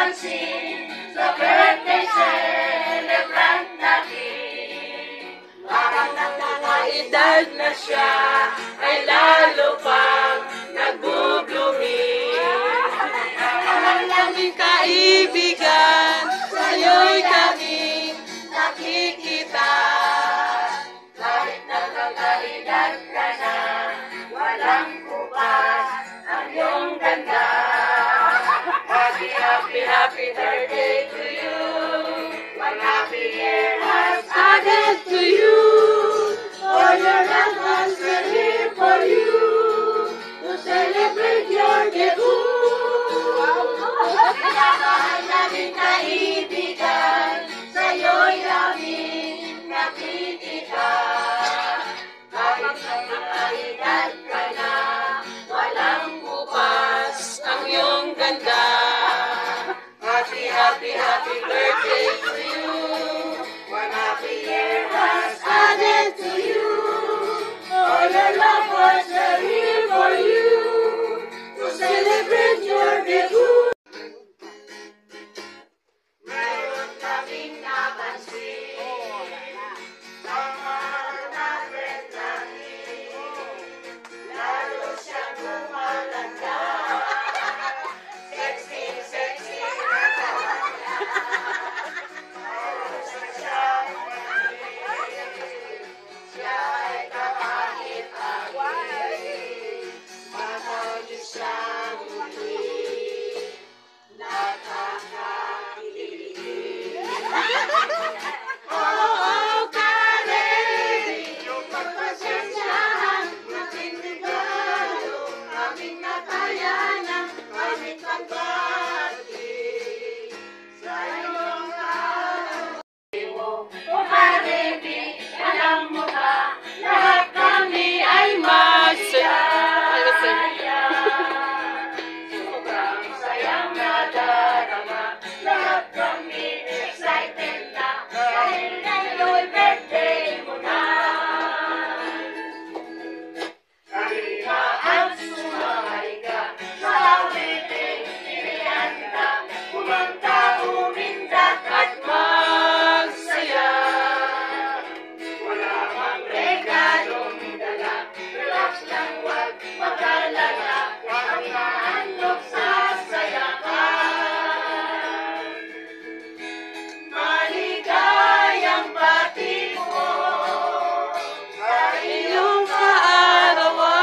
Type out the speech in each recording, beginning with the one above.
napansin sa birthday celebrant natin. Parang nakakaedad na siya, ay lalo pang nag-blooming. Ang laming kaibigan, sa'yo'y kaming nakikita. Kahit nakakaedad ka na, walang kupas ang iyong ganda. Happy, happy, happy birthday to you. One happy year has added to you. All your loved ones are here for you to celebrate your debut. Pinamahal namin kaibigan, sa'yo'y aming nakikita. Kahit nakakaedad ka na, walang bukas ang iyong ganda. Happy, happy, happy birthday to you. One happy year has added to you. All your loved ones are here for you to celebrate your debut. Meron kaming napansin sa mahal na friend natin. Lalo siyang gumalanda. Sexy, sexy. Basta siyang maliit. Siya ay kakahit-ahit. Matawid siyang ulit. Nakakakilig. Oo, Karen! Magpasensyahan, matindigalo. Aming natayanan, aming pagbati. Sa iyong araw. O Karen, alam mo ba, lahat kami ay masaya. Sobrang sayang nadarama, lahat kami excited na, dahil ngayon'y birthday mo na. Halika at sumakay ka sa awiting inihanda, kumanta, umindak at magsaya. Wala mang regalong dala, relax lang, wag mag-alala, kami naandog sa saya ka. Maligayang bati mo sa iyong kaarawan.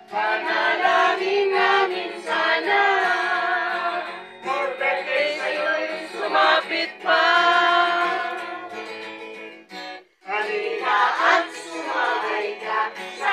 Panalangin namin sana, more birthday sa'yo'y sumapit pa. Halika at sumakay ka sa